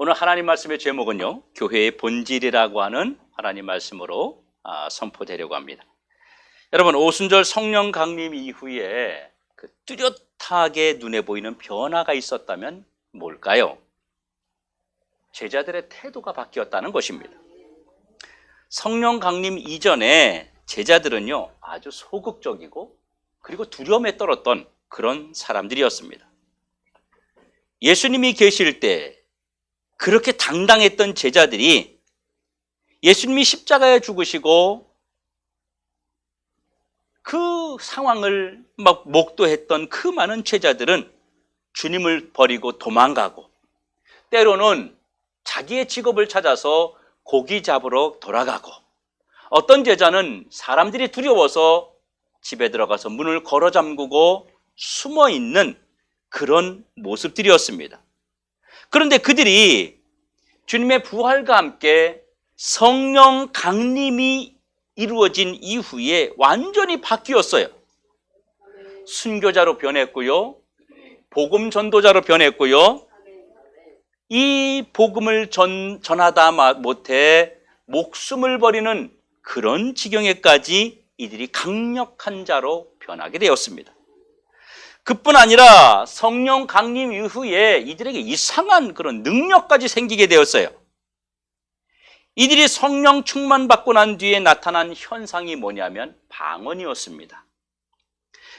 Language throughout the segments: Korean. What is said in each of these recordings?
오늘 하나님 말씀의 제목은요, 교회의 본질이라고 하는 하나님 말씀으로 선포되려고 합니다. 여러분, 오순절 성령 강림 이후에 그 뚜렷하게 눈에 보이는 변화가 있었다면 뭘까요? 제자들의 태도가 바뀌었다는 것입니다. 성령 강림 이전에 제자들은요, 아주 소극적이고 그리고 두려움에 떨었던 그런 사람들이었습니다. 예수님이 계실 때 그렇게 당당했던 제자들이 예수님이 십자가에 죽으시고 그 상황을 막 목도했던 그 많은 제자들은 주님을 버리고 도망가고, 때로는 자기의 직업을 찾아서 고기 잡으러 돌아가고, 어떤 제자는 사람들이 두려워서 집에 들어가서 문을 걸어 잠그고 숨어 있는 그런 모습들이었습니다. 그런데 그들이 주님의 부활과 함께 성령 강림이 이루어진 이후에 완전히 바뀌었어요. 순교자로 변했고요, 복음 전도자로 변했고요, 이 복음을 전하다 못해 목숨을 버리는 그런 지경에까지 이들이 강력한 자로 변하게 되었습니다. 그뿐 아니라 성령 강림 이후에 이들에게 이상한 그런 능력까지 생기게 되었어요. 이들이 성령 충만받고 난 뒤에 나타난 현상이 뭐냐면 방언이었습니다.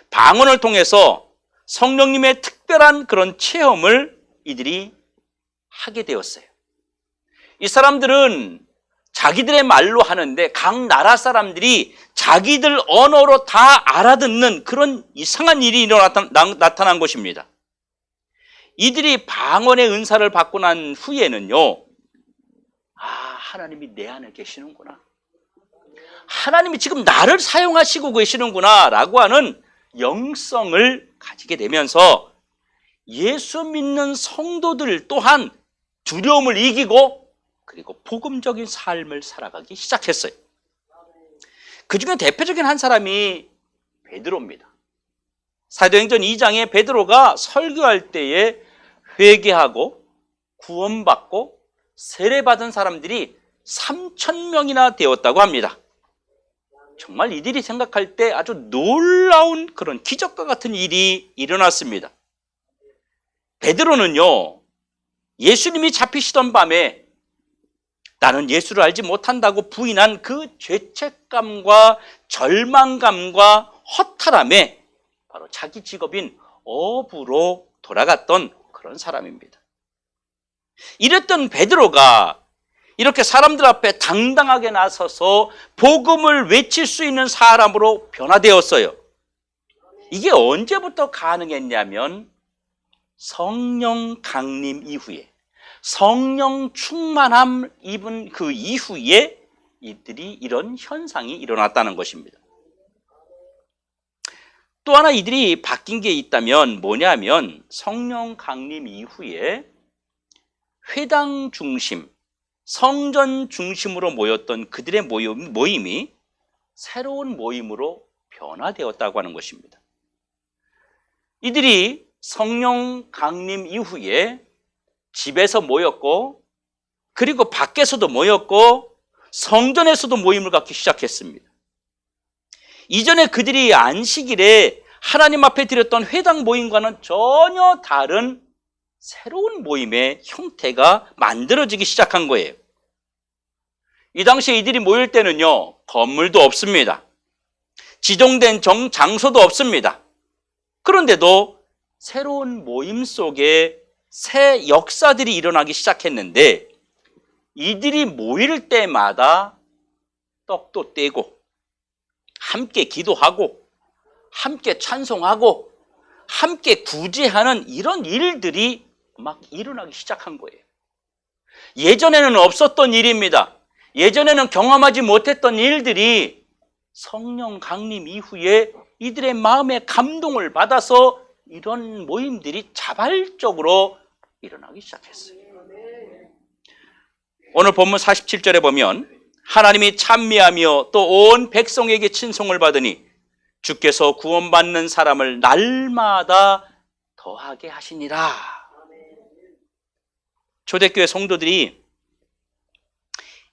방언을 통해서 성령님의 특별한 그런 체험을 이들이 하게 되었어요. 이 사람들은 자기들의 말로 하는데 각 나라 사람들이 자기들 언어로 다 알아듣는 그런 이상한 일이 나타난 것입니다. 이들이 방언의 은사를 받고 난 후에는요, 하나님이 내 안에 계시는구나, 하나님이 지금 나를 사용하시고 계시는구나 라고 하는 영성을 가지게 되면서 예수 믿는 성도들 또한 두려움을 이기고 그리고 복음적인 삶을 살아가기 시작했어요. 그 중에 대표적인 한 사람이 베드로입니다. 사도행전 2장에 베드로가 설교할 때에 회개하고 구원받고 세례받은 사람들이 3,000명이나 되었다고 합니다. 정말 이들이 생각할 때 아주 놀라운 그런 기적과 같은 일이 일어났습니다. 베드로는요, 예수님이 잡히시던 밤에 나는 예수를 알지 못한다고 부인한 그 죄책감과 절망감과 허탈함에 바로 자기 직업인 어부로 돌아갔던 그런 사람입니다. 이랬던 베드로가 이렇게 사람들 앞에 당당하게 나서서 복음을 외칠 수 있는 사람으로 변화되었어요. 이게 언제부터 가능했냐면 성령 강림 이후에, 성령 충만함 입은 그 이후에 이들이 이런 현상이 일어났다는 것입니다. 또 하나 이들이 바뀐 게 있다면 뭐냐면 성령 강림 이후에 회당 중심, 성전 중심으로 모였던 그들의 모임이 새로운 모임으로 변화되었다고 하는 것입니다. 이들이 성령 강림 이후에 집에서 모였고 그리고 밖에서도 모였고 성전에서도 모임을 갖기 시작했습니다. 이전에 그들이 안식일에 하나님 앞에 드렸던 회당 모임과는 전혀 다른 새로운 모임의 형태가 만들어지기 시작한 거예요. 이 당시에 이들이 모일 때는요, 건물도 없습니다. 지정된 장소도 없습니다. 그런데도 새로운 모임 속에 새 역사들이 일어나기 시작했는데, 이들이 모일 때마다 떡도 떼고 함께 기도하고 함께 찬송하고 함께 구제하는 이런 일들이 막 일어나기 시작한 거예요. 예전에는 없었던 일입니다. 예전에는 경험하지 못했던 일들이 성령 강림 이후에 이들의 마음에 감동을 받아서 이런 모임들이 자발적으로 일어나기 시작했어요. 오늘 본문 47절에 보면 하나님이 찬미하며 또 온 백성에게 친송을 받으니 주께서 구원받는 사람을 날마다 더하게 하시니라. 초대교회 성도들이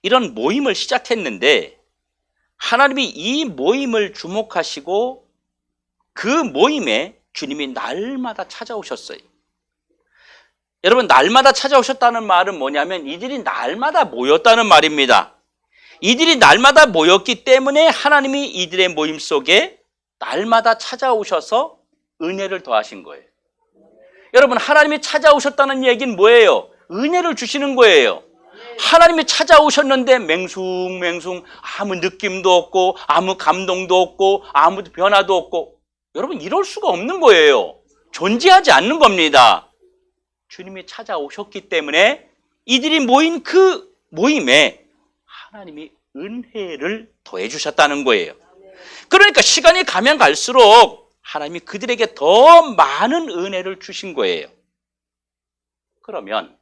이런 모임을 시작했는데 하나님이 이 모임을 주목하시고 그 모임에 주님이 날마다 찾아오셨어요. 여러분, 날마다 찾아오셨다는 말은 뭐냐면 이들이 날마다 모였다는 말입니다. 이들이 날마다 모였기 때문에 하나님이 이들의 모임 속에 날마다 찾아오셔서 은혜를 더하신 거예요. 여러분, 하나님이 찾아오셨다는 얘기는 뭐예요? 은혜를 주시는 거예요. 하나님이 찾아오셨는데 맹숭맹숭 아무 느낌도 없고 아무 감동도 없고 아무 변화도 없고, 여러분, 이럴 수가 없는 거예요. 존재하지 않는 겁니다. 주님이 찾아오셨기 때문에 이들이 모인 그 모임에 하나님이 은혜를 더해 주셨다는 거예요. 그러니까 시간이 가면 갈수록 하나님이 그들에게 더 많은 은혜를 주신 거예요. 그러면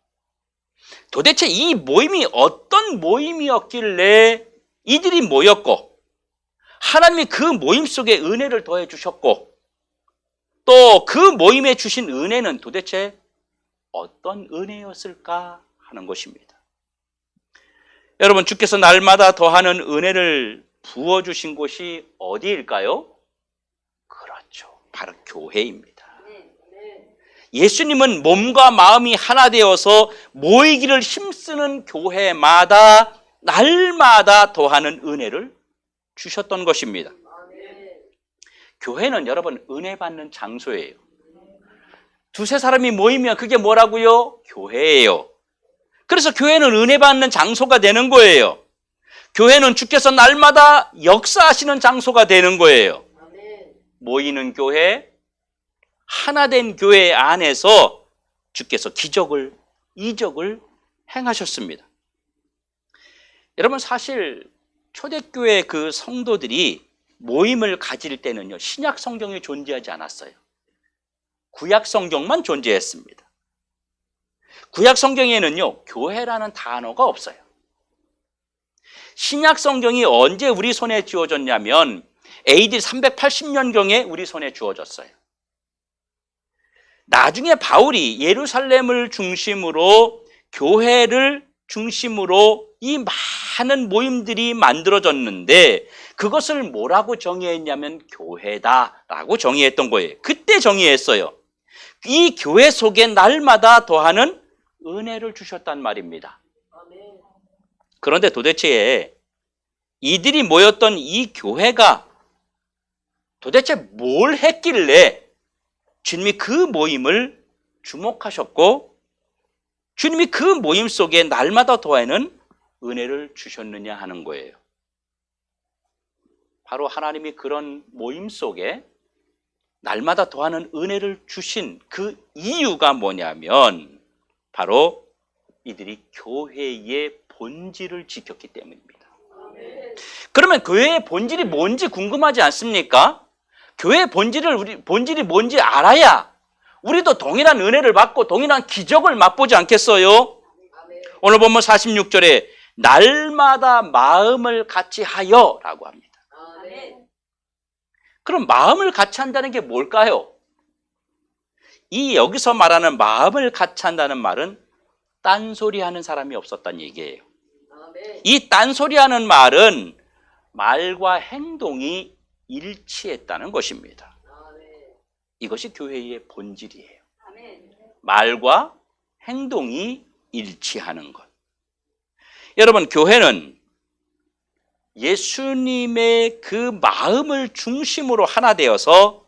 도대체 이 모임이 어떤 모임이었길래 이들이 모였고 하나님이 그 모임 속에 은혜를 더해 주셨고 또 그 모임에 주신 은혜는 도대체 어떤 은혜였을까 하는 것입니다. 여러분, 주께서 날마다 더하는 은혜를 부어주신 곳이 어디일까요? 그렇죠, 바로 교회입니다. 예수님은 몸과 마음이 하나 되어서 모이기를 힘쓰는 교회마다 날마다 더하는 은혜를 주셨던 것입니다. 교회는 여러분 은혜 받는 장소예요. 두세 사람이 모이면 그게 뭐라고요? 교회예요. 그래서 교회는 은혜 받는 장소가 되는 거예요. 교회는 주께서 날마다 역사하시는 장소가 되는 거예요. 모이는 교회, 하나 된 교회 안에서 주께서 기적을, 이적을 행하셨습니다. 여러분, 사실 초대교회 그 성도들이 모임을 가질 때는요, 신약 성경이 존재하지 않았어요. 구약 성경만 존재했습니다. 구약 성경에는요, 교회라는 단어가 없어요. 신약 성경이 언제 우리 손에 주어졌냐면 AD 380년경에 우리 손에 주어졌어요. 나중에 바울이 예루살렘을 중심으로 교회를 중심으로 이 많은 모임들이 만들어졌는데 그것을 뭐라고 정의했냐면 교회다라고 정의했던 거예요. 그때 정의했어요. 이 교회 속에 날마다 더하는 은혜를 주셨단 말입니다. 그런데 도대체 이들이 모였던 이 교회가 도대체 뭘 했길래 주님이 그 모임을 주목하셨고 주님이 그 모임 속에 날마다 더하는 은혜를 주셨느냐 하는 거예요. 바로 하나님이 그런 모임 속에 날마다 더하는 은혜를 주신 그 이유가 뭐냐면 바로 이들이 교회의 본질을 지켰기 때문입니다. 그러면 교회의 본질이 뭔지 궁금하지 않습니까? 교회의 본질이 뭔지 알아야 우리도 동일한 은혜를 받고 동일한 기적을 맛보지 않겠어요? 오늘 보면 46절에 날마다 마음을 같이 하여 라고 합니다. 그럼 마음을 같이 한다는 게 뭘까요? 이 여기서 말하는 마음을 같이 한다는 말은 딴소리 하는 사람이 없었다는 얘기예요. 이 딴소리 하는 말은 말과 행동이 일치했다는 것입니다. 이것이 교회의 본질이에요. 말과 행동이 일치하는 것. 여러분, 교회는 예수님의 그 마음을 중심으로 하나 되어서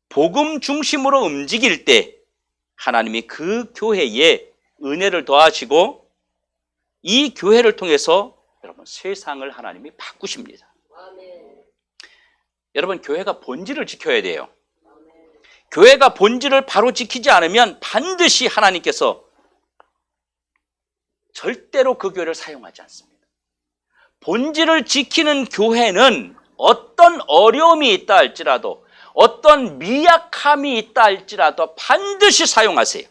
복음 중심으로 움직일 때 하나님이 그 교회에 은혜를 더하시고 이 교회를 통해서 여러분 세상을 하나님이 바꾸십니다. 여러분, 교회가 본질을 지켜야 돼요. 교회가 본질을 바로 지키지 않으면 반드시 하나님께서 절대로 그 교회를 사용하지 않습니다. 본질을 지키는 교회는 어떤 어려움이 있다 할지라도 어떤 미약함이 있다 할지라도 반드시 사용하세요.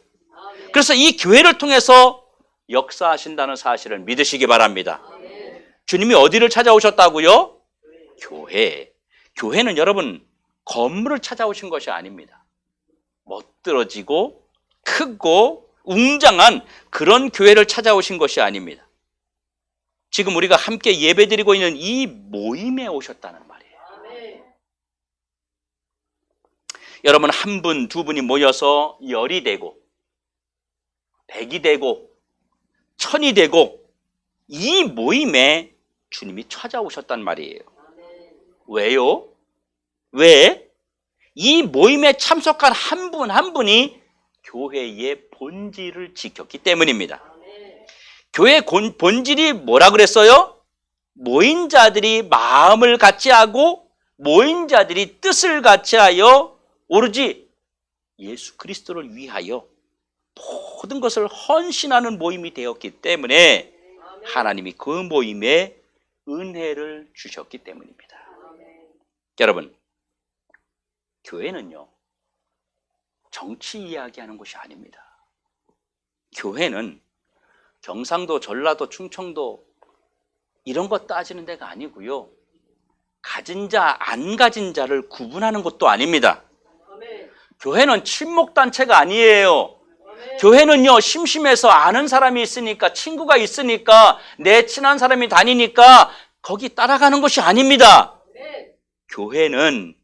그래서 이 교회를 통해서 역사하신다는 사실을 믿으시기 바랍니다. 주님이 어디를 찾아오셨다고요? 교회. 교회는 여러분 건물을 찾아오신 것이 아닙니다. 멋들어지고 크고 웅장한 그런 교회를 찾아오신 것이 아닙니다. 지금 우리가 함께 예배드리고 있는 이 모임에 오셨다는 말이에요. 여러분, 한 분, 두 분이 모여서 열이 되고, 백이 되고, 천이 되고, 이 모임에 주님이 찾아오셨단 말이에요. 왜요? 왜? 이 모임에 참석한 한 분 한 분이 교회의 본질을 지켰기 때문입니다. 교회의 본질이 뭐라 그랬어요? 모인 자들이 마음을 같이 하고 모인 자들이 뜻을 같이 하여 오로지 예수 그리스도를 위하여 모든 것을 헌신하는 모임이 되었기 때문에 하나님이 그 모임에 은혜를 주셨기 때문입니다. 여러분, 교회는요, 정치 이야기하는 곳이 아닙니다. 교회는 경상도, 전라도, 충청도 이런 거 따지는 데가 아니고요. 가진 자, 안 가진 자를 구분하는 것도 아닙니다. 교회는 친목단체가 아니에요. 교회는요, 심심해서 아는 사람이 있으니까, 친구가 있으니까, 내 친한 사람이 다니니까 거기 따라가는 것이 아닙니다. 교회는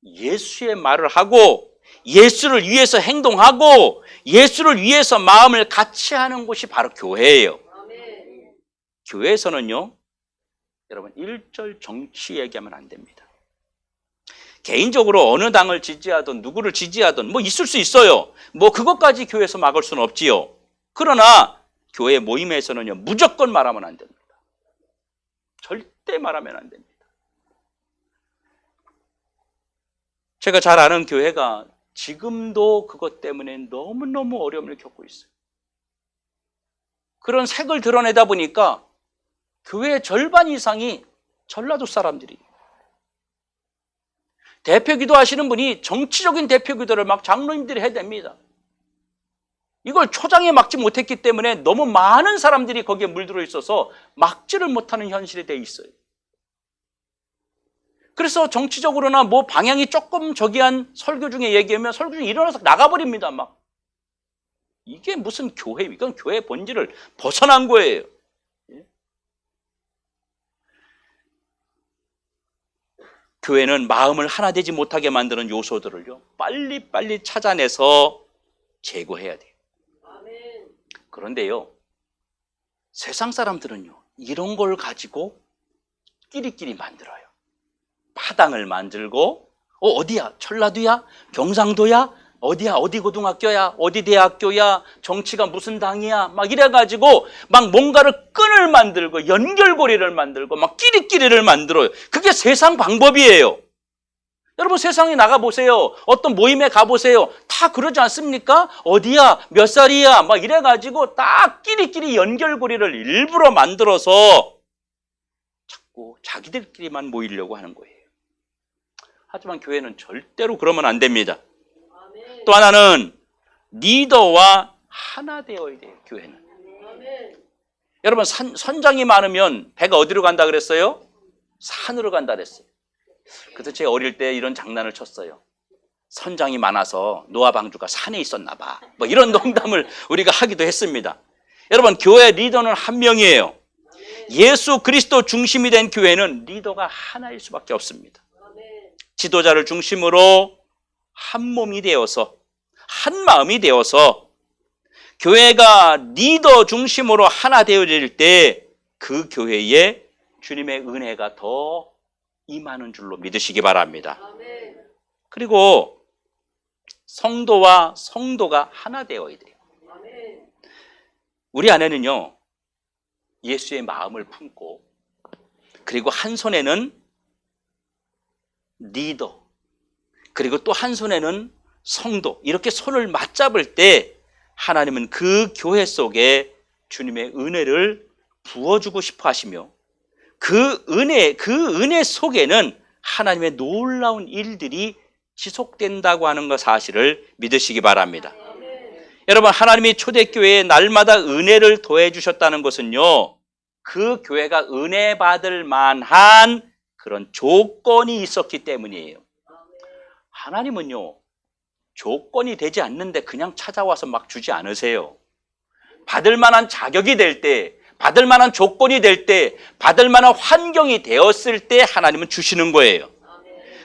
예수의 말을 하고 예수를 위해서 행동하고 예수를 위해서 마음을 같이 하는 곳이 바로 교회예요. 교회에서는요, 여러분, 일절 정치 얘기하면 안 됩니다. 개인적으로 어느 당을 지지하든 누구를 지지하든 뭐 있을 수 있어요. 뭐 그것까지 교회에서 막을 수는 없지요. 그러나 교회 모임에서는요, 무조건 말하면 안 됩니다. 절대 말하면 안 됩니다. 제가 잘 아는 교회가 지금도 그것 때문에 너무너무 어려움을 겪고 있어요. 그런 색을 드러내다 보니까 교회의 절반 이상이 전라도 사람들이, 대표기도 하시는 분이 정치적인 대표기도를 막 장로님들이 해댑니다. 이걸 초장에 막지 못했기 때문에 너무 많은 사람들이 거기에 물들어 있어서 막지를 못하는 현실이 돼 있어요. 그래서 정치적으로나 뭐 방향이 조금 저기한 설교 중에 얘기하면 설교 중에 일어나서 나가버립니다. 막. 이게 무슨 교회, 이건 교회의 본질을 벗어난 거예요. 교회는 마음을 하나 되지 못하게 만드는 요소들을요, 빨리빨리 찾아내서 제거해야 돼요. 그런데요, 세상 사람들은요, 이런 걸 가지고 끼리끼리 만들어요. 파당을 만들고, 어디야? 전라도야? 경상도야? 어디야? 어디 고등학교야? 어디 대학교야? 정치가 무슨 당이야? 막 이래가지고 막 뭔가를 끈을 만들고 연결고리를 만들고 막 끼리끼리를 만들어요. 그게 세상 방법이에요. 여러분, 세상에 나가보세요. 어떤 모임에 가보세요. 다 그러지 않습니까? 어디야? 몇 살이야? 막 이래가지고 딱 끼리끼리 연결고리를 일부러 만들어서 자꾸 자기들끼리만 모이려고 하는 거예요. 하지만 교회는 절대로 그러면 안 됩니다. 또 하나는 리더와 하나 되어야 돼요. 교회는. 여러분, 선장이 많으면 배가 어디로 간다 그랬어요? 산으로 간다 그랬어요. 그래서 제가 어릴 때 이런 장난을 쳤어요. 선장이 많아서 노아 방주가 산에 있었나 봐. 뭐 이런 농담을 우리가 하기도 했습니다. 여러분, 교회 리더는 한 명이에요. 예수 그리스도 중심이 된 교회는 리더가 하나일 수밖에 없습니다. 지도자를 중심으로 한 몸이 되어서, 한 마음이 되어서 교회가 리더 중심으로 하나 되어질 때 그 교회에 주님의 은혜가 더 임하는 줄로 믿으시기 바랍니다. 그리고 성도와 성도가 하나 되어야 돼요. 우리 안에는요, 예수의 마음을 품고, 그리고 한 손에는 리더, 그리고 또 한 손에는 성도, 이렇게 손을 맞잡을 때 하나님은 그 교회 속에 주님의 은혜를 부어주고 싶어 하시며, 그 은혜 속에는 하나님의 놀라운 일들이 지속된다고 하는 것 사실을 믿으시기 바랍니다. 여러분, 하나님이 초대교회에 날마다 은혜를 더해 주셨다는 것은요, 그 교회가 은혜 받을 만한 그런 조건이 있었기 때문이에요. 하나님은요, 조건이 되지 않는데 그냥 찾아와서 막 주지 않으세요. 받을 만한 자격이 될 때, 받을 만한 조건이 될 때, 받을 만한 환경이 되었을 때 하나님은 주시는 거예요.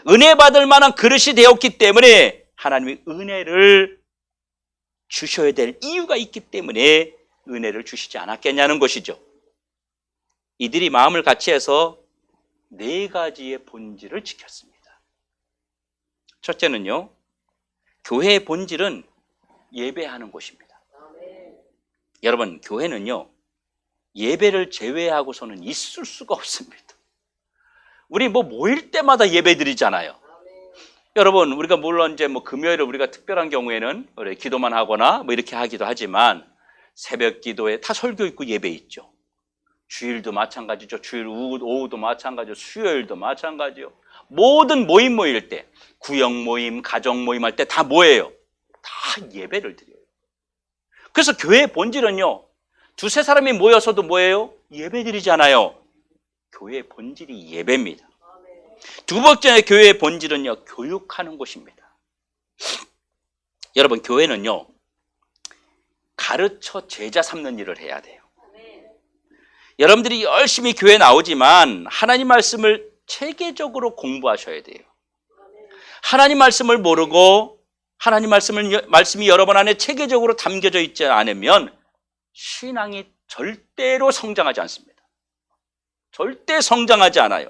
은혜 받을 만한 그릇이 되었기 때문에 하나님이 은혜를 주셔야 될 이유가 있기 때문에 은혜를 주시지 않았겠냐는 것이죠. 이들이 마음을 같이 해서 4가지의 본질을 지켰습니다. 첫째는요, 교회의 본질은 예배하는 곳입니다. 여러분, 교회는요, 예배를 제외하고서는 있을 수가 없습니다. 우리 모일 때마다 예배 드리잖아요. 여러분, 우리가 물론 이제 금요일에 우리가 특별한 경우에는 우리 기도만 하거나 이렇게 하기도 하지만 새벽 기도에 다 설교 있고 예배 있죠. 주일도 마찬가지죠. 주일 오후도 마찬가지죠. 수요일도 마찬가지요. 모든 모임 모일 때, 구역 모임, 가정 모임 할 때 다 뭐예요? 다 예배를 드려요. 그래서 교회의 본질은요, 2-3사람이 모여서도 뭐예요? 예배 드리잖아요. 교회의 본질이 예배입니다. 두 번째 교회의 본질은요, 교육하는 곳입니다. 여러분, 교회는요, 가르쳐 제자 삼는 일을 해야 돼요. 여러분들이 열심히 교회 나오지만 하나님 말씀을 체계적으로 공부하셔야 돼요. 하나님 말씀을 모르고 하나님 말씀이 여러분 안에 체계적으로 담겨져 있지 않으면 신앙이 절대로 성장하지 않습니다. 절대 성장하지 않아요.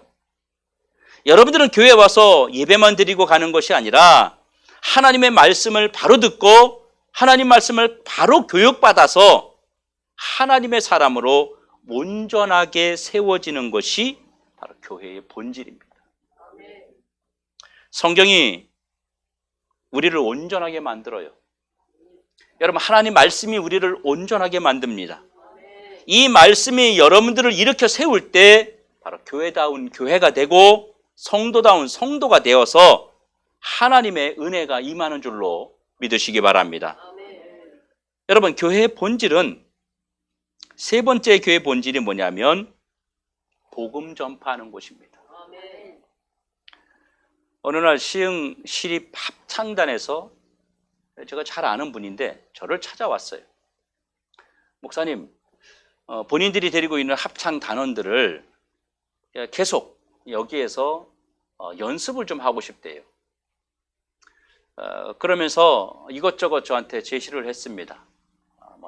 여러분들은 교회에 와서 예배만 드리고 가는 것이 아니라 하나님의 말씀을 바로 듣고 하나님 말씀을 바로 교육받아서 하나님의 사람으로 온전하게 세워지는 것이 바로 교회의 본질입니다. 성경이 우리를 온전하게 만들어요. 여러분, 하나님 말씀이 우리를 온전하게 만듭니다. 이 말씀이 여러분들을 일으켜 세울 때 바로 교회다운 교회가 되고 성도다운 성도가 되어서 하나님의 은혜가 임하는 줄로 믿으시기 바랍니다. 여러분, 교회의 본질은, 세 번째 교회의 본질이 뭐냐면 복음 전파하는 곳입니다. 어느 날 시흥 시립 합창단에서, 제가 잘 아는 분인데 저를 찾아왔어요. 목사님, 본인들이 데리고 있는 합창 단원들을 계속 여기에서 연습을 좀 하고 싶대요. 그러면서 이것저것 저한테 제시를 했습니다.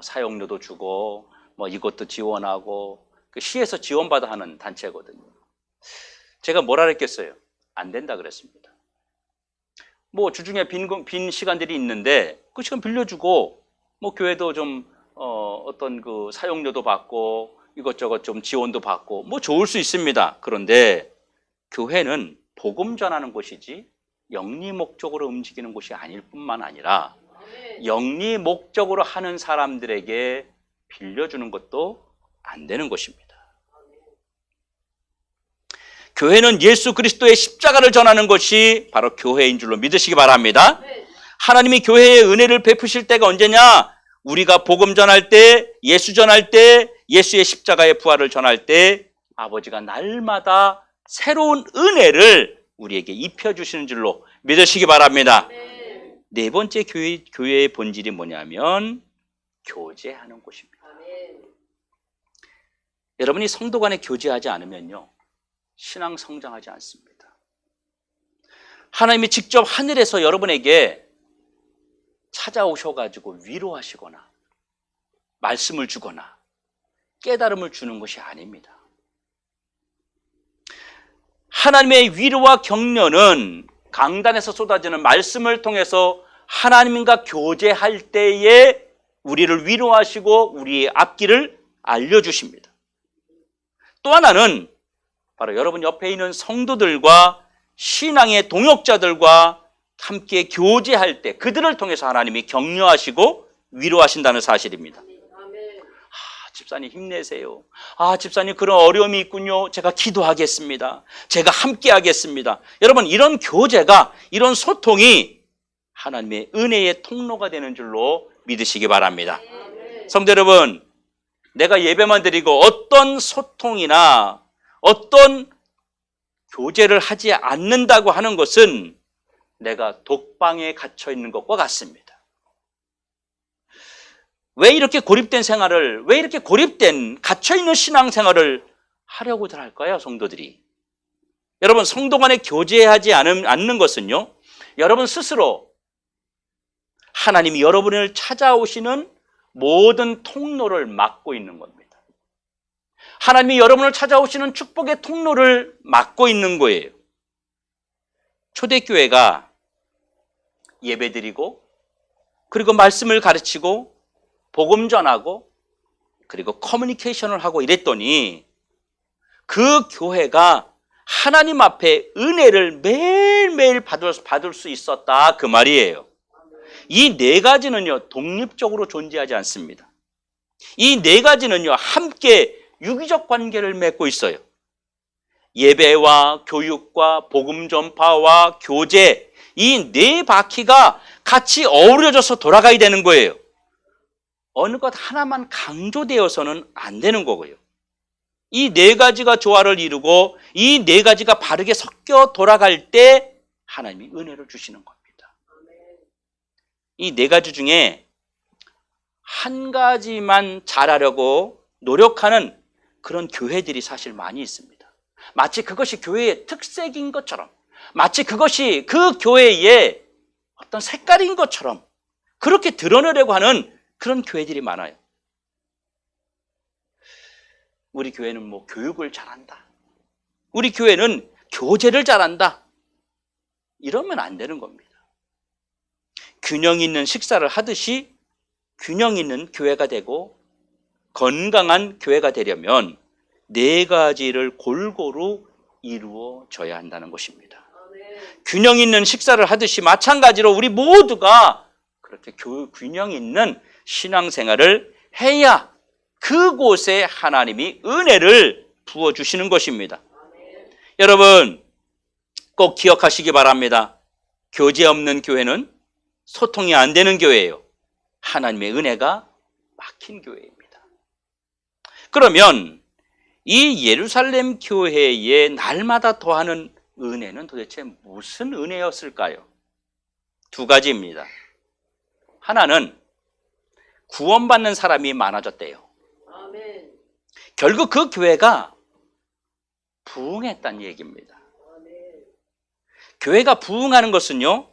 사용료도 주고 이것도 지원하고, 그 시에서 지원받아 하는 단체거든요. 제가 뭐라 그랬겠어요? 안 된다 그랬습니다. 주중에 빈 시간들이 있는데 그 시간 빌려주고 교회도 좀 어떤 그 사용료도 받고 이것저것 좀 지원도 받고 좋을 수 있습니다. 그런데 교회는 복음 전하는 곳이지 영리 목적으로 움직이는 곳이 아닐 뿐만 아니라 영리 목적으로 하는 사람들에게 빌려주는 것도 안 되는 것입니다. 교회는 예수 그리스도의 십자가를 전하는 것이 바로 교회인 줄로 믿으시기 바랍니다. 하나님이 교회에 은혜를 베푸실 때가 언제냐? 우리가 복음 전할 때, 예수 전할 때, 예수의 십자가의 부활을 전할 때 아버지가 날마다 새로운 은혜를 우리에게 입혀주시는 줄로 믿으시기 바랍니다. 네 번째 교회의 본질이 뭐냐면 교제하는 곳입니다. 여러분이 성도 간에 교제하지 않으면요, 신앙 성장하지 않습니다. 하나님이 직접 하늘에서 여러분에게 찾아오셔가지고 위로하시거나 말씀을 주거나 깨달음을 주는 것이 아닙니다. 하나님의 위로와 격려는 강단에서 쏟아지는 말씀을 통해서 하나님과 교제할 때에 우리를 위로하시고 우리의 앞길을 알려주십니다. 또 하나는 바로 여러분 옆에 있는 성도들과 신앙의 동역자들과 함께 교제할 때 그들을 통해서 하나님이 격려하시고 위로하신다는 사실입니다. 집사님 힘내세요. 집사님 그런 어려움이 있군요. 제가 기도하겠습니다. 제가 함께 하겠습니다. 여러분, 이런 교제가, 이런 소통이 하나님의 은혜의 통로가 되는 줄로 믿으시기 바랍니다. 성도 여러분, 내가 예배만 드리고 어떤 소통이나 어떤 교제를 하지 않는다고 하는 것은 내가 독방에 갇혀 있는 것과 같습니다. 왜 이렇게 고립된 생활을, 왜 이렇게 고립된 갇혀있는 신앙생활을 하려고들 할까요, 성도들이? 여러분, 성도 간에 교제하지 않는 것은요, 여러분 스스로 하나님이 여러분을 찾아오시는 모든 통로를 막고 있는 겁니다. 하나님이 여러분을 찾아오시는 축복의 통로를 막고 있는 거예요. 초대교회가 예배드리고, 그리고 말씀을 가르치고, 복음 전하고, 그리고 커뮤니케이션을 하고 이랬더니 그 교회가 하나님 앞에 은혜를 매일매일 받을 수 있었다, 그 말이에요. 이 네 가지는요, 독립적으로 존재하지 않습니다. 이 네 가지는요, 함께 유기적 관계를 맺고 있어요. 예배와 교육과 복음 전파와 교제, 이 네 바퀴가 같이 어우러져서 돌아가야 되는 거예요. 어느 것 하나만 강조되어서는 안 되는 거고요. 이 네 가지가 조화를 이루고 이 네 가지가 바르게 섞여 돌아갈 때 하나님이 은혜를 주시는 겁니다. 이 네 가지 중에 한 가지만 잘하려고 노력하는 그런 교회들이 사실 많이 있습니다. 마치 그것이 교회의 특색인 것처럼, 마치 그것이 그 교회의 어떤 색깔인 것처럼 그렇게 드러내려고 하는 그런 교회들이 많아요. 우리 교회는 뭐 교육을 잘한다, 우리 교회는 교제를 잘한다, 이러면 안 되는 겁니다. 균형 있는 식사를 하듯이 균형 있는 교회가 되고 건강한 교회가 되려면 네 가지를 골고루 이루어져야 한다는 것입니다. 균형 있는 식사를 하듯이 마찬가지로 우리 모두가 그렇게 균형 있는 신앙생활을 해야 그곳에 하나님이 은혜를 부어주시는 것입니다. 여러분 꼭 기억하시기 바랍니다. 교제 없는 교회는 소통이 안 되는 교회예요. 하나님의 은혜가 막힌 교회입니다. 그러면 이 예루살렘 교회의 날마다 더하는 은혜는 도대체 무슨 은혜였을까요? 두 가지입니다. 하나는 구원받는 사람이 많아졌대요. 아멘. 결국 그 교회가 부흥했다는 얘기입니다. 아멘. 교회가 부흥하는 것은요,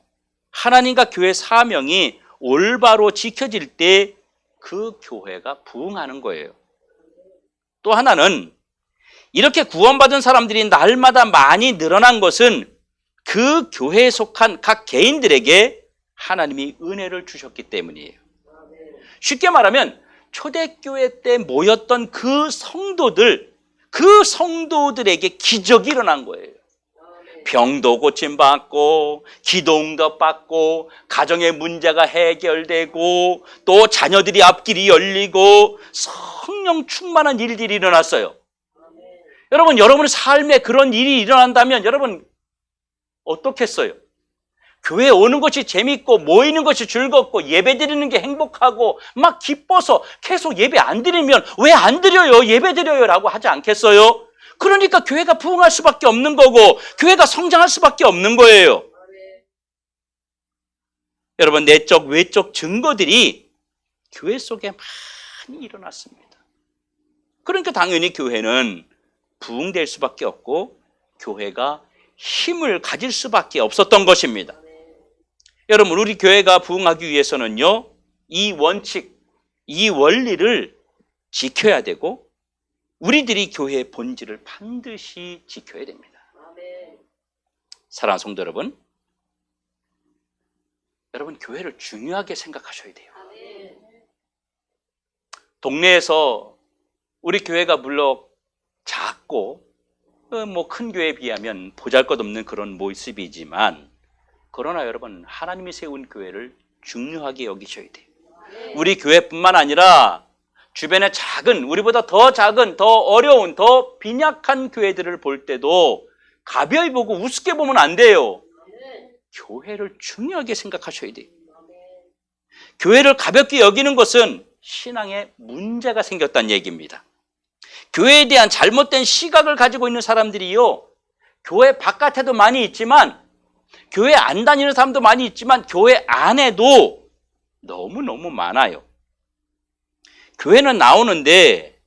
하나님과 교회 사명이 올바로 지켜질 때 그 교회가 부흥하는 거예요. 또 하나는 이렇게 구원받은 사람들이 날마다 많이 늘어난 것은 그 교회에 속한 각 개인들에게 하나님이 은혜를 주셨기 때문이에요. 쉽게 말하면 초대교회 때 모였던 그 성도들에게 기적이 일어난 거예요. 병도 고침받고, 기도 응답받고, 가정의 문제가 해결되고, 또 자녀들이 앞길이 열리고, 성령 충만한 일들이 일어났어요. 여러분, 여러분의 삶에 그런 일이 일어난다면 여러분 어떻겠어요? 교회에 오는 것이 재밌고 모이는 것이 즐겁고 예배 드리는 게 행복하고 막 기뻐서 계속 예배 안 드리면 왜 안 드려요? 예배 드려요 라고 하지 않겠어요? 그러니까 교회가 부흥할 수밖에 없는 거고 교회가 성장할 수밖에 없는 거예요. 여러분, 내적 외적 증거들이 교회 속에 많이 일어났습니다. 그러니까 당연히 교회는 부흥될 수밖에 없고 교회가 힘을 가질 수밖에 없었던 것입니다. 여러분, 우리 교회가 부흥하기 위해서는요, 이 원칙, 이 원리를 지켜야 되고 우리들이 교회의 본질을 반드시 지켜야 됩니다. 사랑하는 성도 여러분, 여러분 교회를 중요하게 생각하셔야 돼요. 동네에서 우리 교회가 물론 작고 뭐 큰 교회에 비하면 보잘것없는 그런 모습이지만 그러나 여러분, 하나님이 세운 교회를 중요하게 여기셔야 돼요. 우리 교회뿐만 아니라 주변에 작은, 우리보다 더 작은, 더 어려운, 더 빈약한 교회들을 볼 때도 가벼이 보고 우습게 보면 안 돼요. 교회를 중요하게 생각하셔야 돼요. 교회를 가볍게 여기는 것은 신앙에 문제가 생겼다는 얘기입니다. 교회에 대한 잘못된 시각을 가지고 있는 사람들이요, 교회 바깥에도 많이 있지만 교회 안 다니는 사람도 많이 있지만 교회 안에도 너무너무 많아요. 교회는 나오는데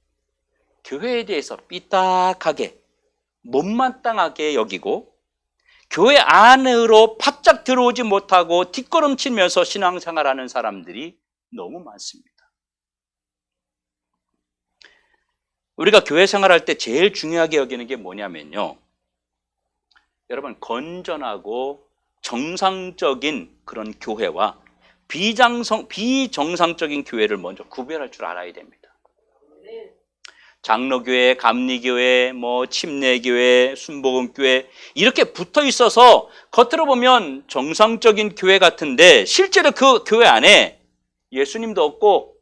교회에 대해서 삐딱하게 못마땅하게 여기고 교회 안으로 바짝 들어오지 못하고 뒷걸음치면서 신앙생활하는 사람들이 너무 많습니다. 우리가 교회 생활할 때 제일 중요하게 여기는 게 뭐냐면요, 여러분, 건전하고 정상적인 그런 교회와 비정상적인 교회를 먼저 구별할 줄 알아야 됩니다. 장로교회, 감리교회, 침례교회, 순복음교회 이렇게 붙어 있어서 겉으로 보면 정상적인 교회 같은데 실제로 그 교회 안에 예수님도 없고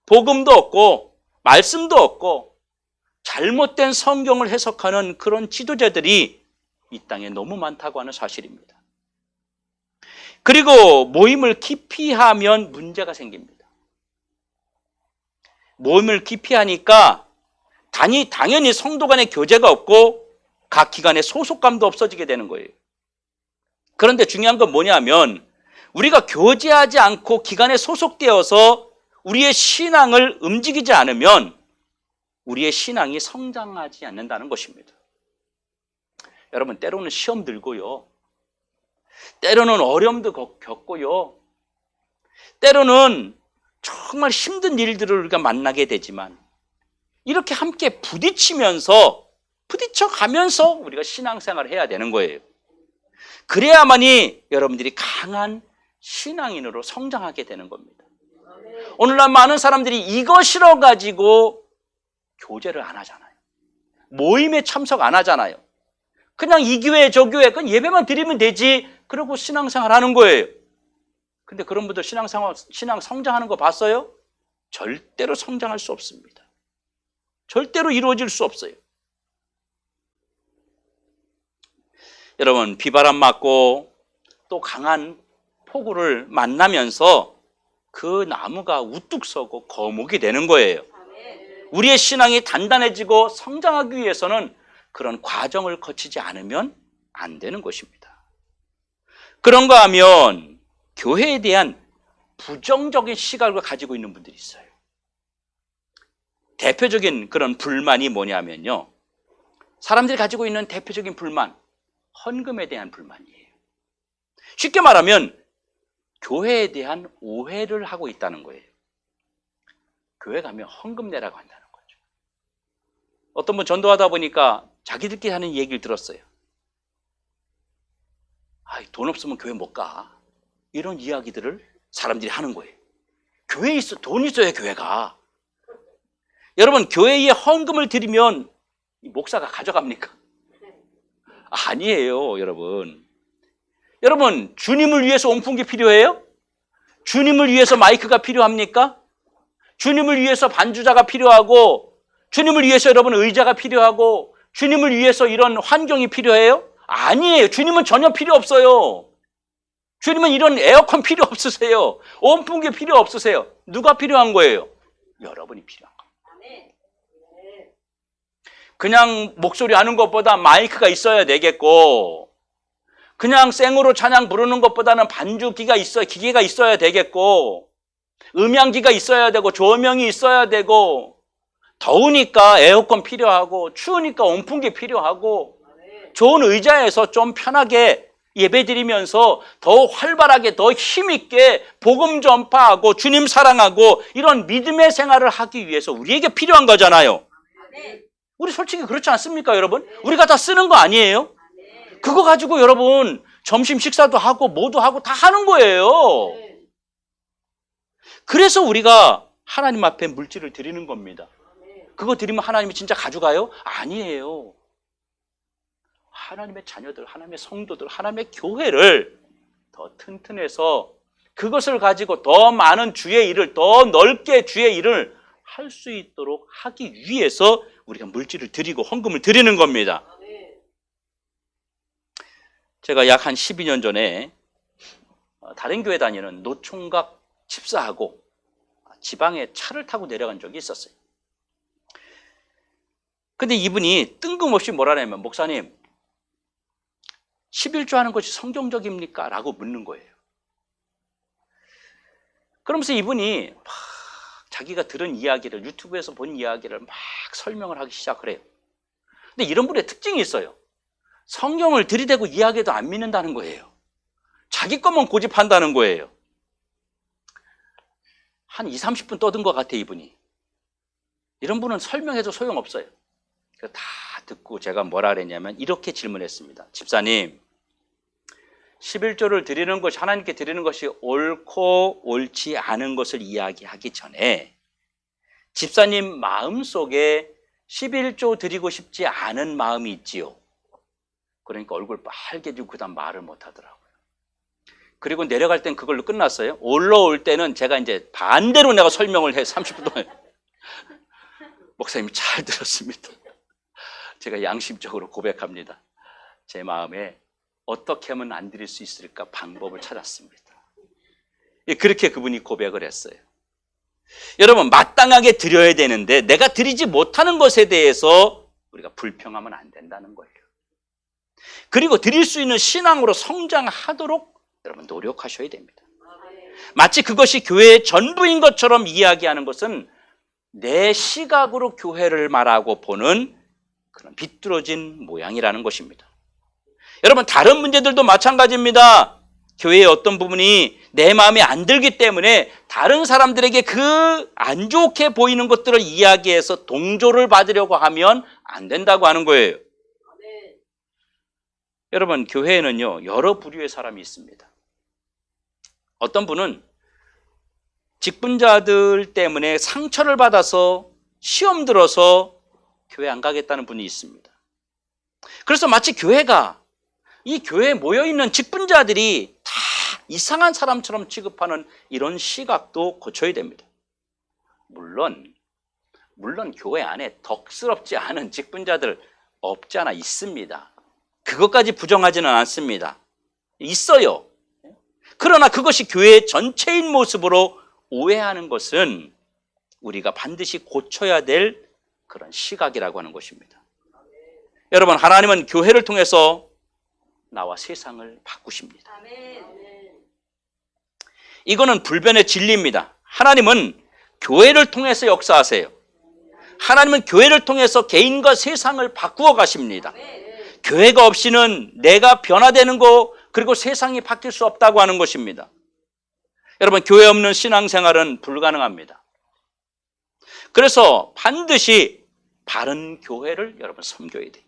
복음도 없고 말씀도 없고 잘못된 성경을 해석하는 그런 지도자들이 이 땅에 너무 많다고 하는 사실입니다. 그리고 모임을 기피하면 문제가 생깁니다. 모임을 기피하니까 당연히 성도 간의 교제가 없고 각 기관의 소속감도 없어지게 되는 거예요. 그런데 중요한 건 뭐냐면 우리가 교제하지 않고 기관에 소속되어서 우리의 신앙을 움직이지 않으면 우리의 신앙이 성장하지 않는다는 것입니다. 여러분, 때로는 시험 들고요, 때로는 어려움도 겪고요, 때로는 정말 힘든 일들을 우리가 만나게 되지만 이렇게 함께 부딪혀가면서 우리가 신앙생활을 해야 되는 거예요. 그래야만이 여러분들이 강한 신앙인으로 성장하게 되는 겁니다. 오늘날 많은 사람들이 이거 싫어가지고 교제를 안 하잖아요. 모임에 참석 안 하잖아요. 그냥 이 교회 저 교회 그냥 예배만 드리면 되지 그러고 신앙생활 하는 거예요. 근데 그런 분들 신앙 성장하는 거 봤어요? 절대로 성장할 수 없습니다. 절대로 이루어질 수 없어요. 여러분, 비바람 맞고 또 강한 폭우를 만나면서 그 나무가 우뚝 서고 거목이 되는 거예요. 우리의 신앙이 단단해지고 성장하기 위해서는 그런 과정을 거치지 않으면 안 되는 것입니다. 그런가 하면 교회에 대한 부정적인 시각을 가지고 있는 분들이 있어요. 대표적인 그런 불만이 뭐냐면요, 사람들이 가지고 있는 대표적인 불만, 헌금에 대한 불만이에요. 쉽게 말하면 교회에 대한 오해를 하고 있다는 거예요. 교회 가면 헌금 내라고 한다는 거죠. 어떤 분 전도하다 보니까 자기들끼리 하는 얘기를 들었어요. 돈 없으면 교회 못 가. 이런 이야기들을 사람들이 하는 거예요. 교회에 돈 있어야 교회가. 여러분, 교회에 헌금을 드리면 목사가 가져갑니까? 아니에요, 여러분. 여러분, 주님을 위해서 온풍기 필요해요? 주님을 위해서 마이크가 필요합니까? 주님을 위해서 반주자가 필요하고, 주님을 위해서 여러분 의자가 필요하고, 주님을 위해서 이런 환경이 필요해요? 아니에요. 주님은 전혀 필요 없어요. 주님은 이런 에어컨 필요 없으세요. 온풍기 필요 없으세요. 누가 필요한 거예요? 여러분이 필요한 겁니다. 그냥 목소리 하는 것보다 마이크가 있어야 되겠고, 그냥 생으로 찬양 부르는 것보다는 반주기가 기계가 있어야 되겠고, 음향기가 있어야 되고, 조명이 있어야 되고, 더우니까 에어컨 필요하고, 추우니까 온풍기 필요하고, 좋은 의자에서 좀 편하게 예배드리면서 더 활발하게 더 힘있게 복음 전파하고 주님 사랑하고 이런 믿음의 생활을 하기 위해서 우리에게 필요한 거잖아요. 우리 솔직히 그렇지 않습니까, 여러분? 우리가 다 쓰는 거 아니에요? 그거 가지고 여러분 점심 식사도 하고 뭐도 하고 다 하는 거예요. 그래서 우리가 하나님 앞에 물질을 드리는 겁니다. 그거 드리면 하나님이 진짜 가져가요? 아니에요. 하나님의 자녀들, 하나님의 성도들, 하나님의 교회를 더 튼튼해서 그것을 가지고 더 많은 주의 일을, 더 넓게 주의 일을 할 수 있도록 하기 위해서 우리가 물질을 드리고 헌금을 드리는 겁니다. 제가 약 한 12년 전에 다른 교회 다니는 노총각 집사하고 지방에 차를 타고 내려간 적이 있었어요. 근데 이분이 뜬금없이 뭐라냐면, 목사님, 11조 하는 것이 성경적입니까? 라고 묻는 거예요. 그러면서 이분이 막 자기가 들은 이야기를, 유튜브에서 본 이야기를 막 설명을 하기 시작을 해요. 근데 이런 분의 특징이 있어요. 성경을 들이대고 이야기해도 안 믿는다는 거예요. 자기 것만 고집한다는 거예요. 한 20, 30분 떠든 것 같아, 이분이. 이런 분은 설명해도 소용없어요. 다 듣고 제가 뭐라 그랬냐면 이렇게 질문했습니다. 집사님, 11조를 드리는 것이, 하나님께 드리는 것이 옳고 옳지 않은 것을 이야기하기 전에 집사님 마음속에 11조 드리고 싶지 않은 마음이 있지요. 그러니까 얼굴 빨개지고 그 다음 말을 못 하더라고요. 그리고 내려갈 땐 그걸로 끝났어요. 올라올 때는 제가 이제 반대로 내가 설명을 해, 30분 동안. 목사님이 잘 들었습니다. 제가 양심적으로 고백합니다. 제 마음에 어떻게 하면 안 드릴 수 있을까 방법을 찾았습니다. 그렇게 그분이 고백을 했어요. 여러분, 마땅하게 드려야 되는데 내가 드리지 못하는 것에 대해서 우리가 불평하면 안 된다는 거예요. 그리고 드릴 수 있는 신앙으로 성장하도록 여러분 노력하셔야 됩니다. 마치 그것이 교회의 전부인 것처럼 이야기하는 것은 내 시각으로 교회를 말하고 보는 그런 비뚤어진 모양이라는 것입니다. 여러분, 다른 문제들도 마찬가지입니다. 교회의 어떤 부분이 내 마음에 안 들기 때문에 다른 사람들에게 그 안 좋게 보이는 것들을 이야기해서 동조를 받으려고 하면 안 된다고 하는 거예요. 여러분, 교회에는요 여러 부류의 사람이 있습니다. 어떤 분은 직분자들 때문에 상처를 받아서 시험 들어서 교회 안 가겠다는 분이 있습니다. 그래서 마치 교회가, 이 교회에 모여있는 직분자들이 다 이상한 사람처럼 취급하는 이런 시각도 고쳐야 됩니다. 물론 교회 안에 덕스럽지 않은 직분자들 없지 않아 있습니다. 그것까지 부정하지는 않습니다. 있어요. 그러나 그것이 교회 전체인 모습으로 오해하는 것은 우리가 반드시 고쳐야 될 그런 시각이라고 하는 것입니다. 여러분, 하나님은 교회를 통해서 나와 세상을 바꾸십니다. 이거는 불변의 진리입니다. 하나님은 교회를 통해서 역사하세요. 하나님은 교회를 통해서 개인과 세상을 바꾸어 가십니다. 교회가 없이는 내가 변화되는 거, 그리고 세상이 바뀔 수 없다고 하는 것입니다. 여러분, 교회 없는 신앙생활은 불가능합니다. 그래서 반드시 바른 교회를 여러분 섬겨야 돼요.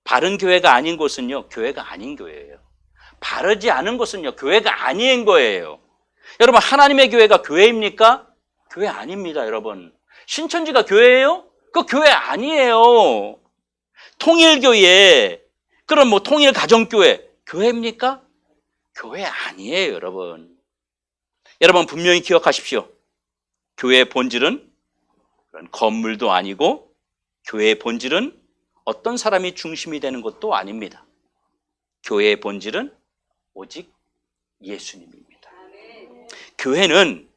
바른 교회가 아닌 곳은요 교회가 아닌 교회예요. 바르지 않은 곳은요 교회가 아닌 거예요. 여러분, 하나님의 교회가 교회입니까? 교회 아닙니다. 여러분, 신천지가 교회예요? 그 교회 아니에요. 통일교회, 그럼 뭐 통일가정교회 교회입니까? 교회 아니에요. 여러분 분명히 기억하십시오. 교회의 본질은 그런 건물도 아니고, 교회의 본질은 어떤 사람이 중심이 되는 것도 아닙니다. 교회의 본질은 오직 예수님입니다. 교회는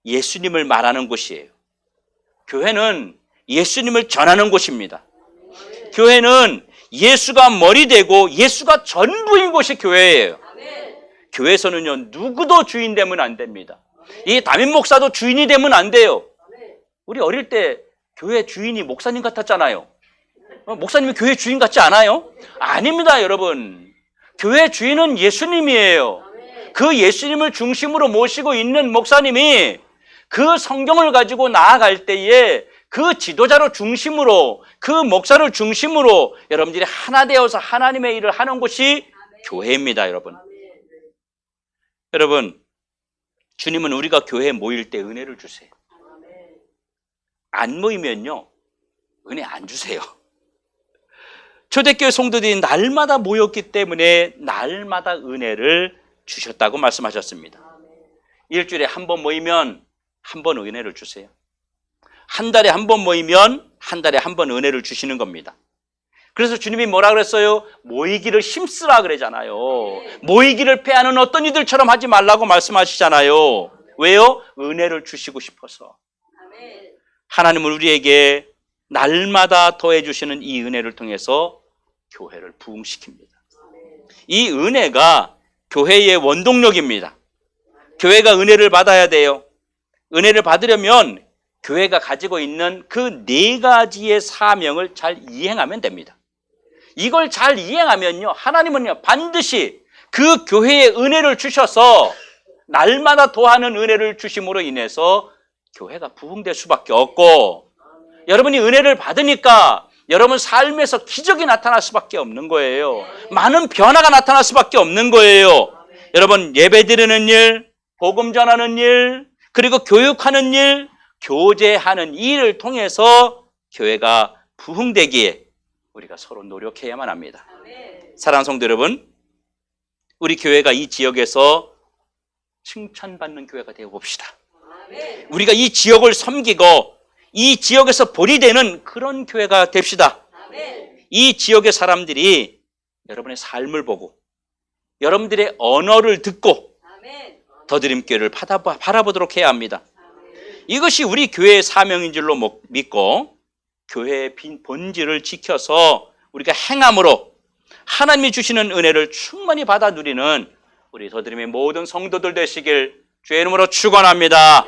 예수님을 말하는 곳이에요. 교회는 예수님을 전하는 곳입니다. 교회는 예수가 머리 되고 예수가 전부인 곳이 교회예요. 교회에서는요 누구도 주인 되면 안 됩니다. 이 담임 목사도 주인이 되면 안 돼요. 우리 어릴 때 교회 주인이 목사님 같았잖아요. 목사님이 교회 주인 같지 않아요? 아닙니다. 여러분, 교회 주인은 예수님이에요. 그 예수님을 중심으로 모시고 있는 목사님이 그 성경을 가지고 나아갈 때에 그 지도자로 중심으로, 그 목사를 중심으로 여러분들이 하나 되어서 하나님의 일을 하는 곳이 교회입니다. 여러분, 주님은 우리가 교회에 모일 때 은혜를 주세요. 안 모이면요 은혜 안 주세요. 초대교회 성도들이 날마다 모였기 때문에 날마다 은혜를 주셨다고 말씀하셨습니다. 일주일에 한 번 모이면 한 번 은혜를 주세요. 한 달에 한 번 모이면 한 달에 한 번 은혜를 주시는 겁니다. 그래서 주님이 뭐라 그랬어요? 모이기를 힘쓰라 그러잖아요. 모이기를 패하는 어떤 이들처럼 하지 말라고 말씀하시잖아요. 왜요? 은혜를 주시고 싶어서. 하나님은 우리에게 날마다 더해 주시는 이 은혜를 통해서 교회를 부흥시킵니다. 이 은혜가 교회의 원동력입니다. 교회가 은혜를 받아야 돼요. 은혜를 받으려면 교회가 가지고 있는 그 4가지의 사명을 잘 이행하면 됩니다. 이걸 잘 이행하면요, 하나님은요 반드시 그 교회에 은혜를 주셔서 날마다 더하는 은혜를 주심으로 인해서 교회가 부흥될 수밖에 없고, 여러분이 은혜를 받으니까 여러분 삶에서 기적이 나타날 수밖에 없는 거예요. 많은 변화가 나타날 수밖에 없는 거예요. 여러분, 예배드리는 일, 복음 전하는 일, 그리고 교육하는 일, 교제하는 일을 통해서 교회가 부흥되기에 우리가 서로 노력해야만 합니다. 사랑하는 성도 여러분, 우리 교회가 이 지역에서 칭찬받는 교회가 되어 봅시다. 우리가 이 지역을 섬기고 이 지역에서 본이 되는 그런 교회가 됩시다. 이 지역의 사람들이 여러분의 삶을 보고 여러분들의 언어를 듣고 더드림교회를 바라보도록 해야 합니다. 이것이 우리 교회의 사명인 줄로 믿고 교회의 본질을 지켜서 우리가 행함으로 하나님이 주시는 은혜를 충만히 받아 누리는 우리 더드림의 모든 성도들 되시길 주의 이름으로 축원합니다.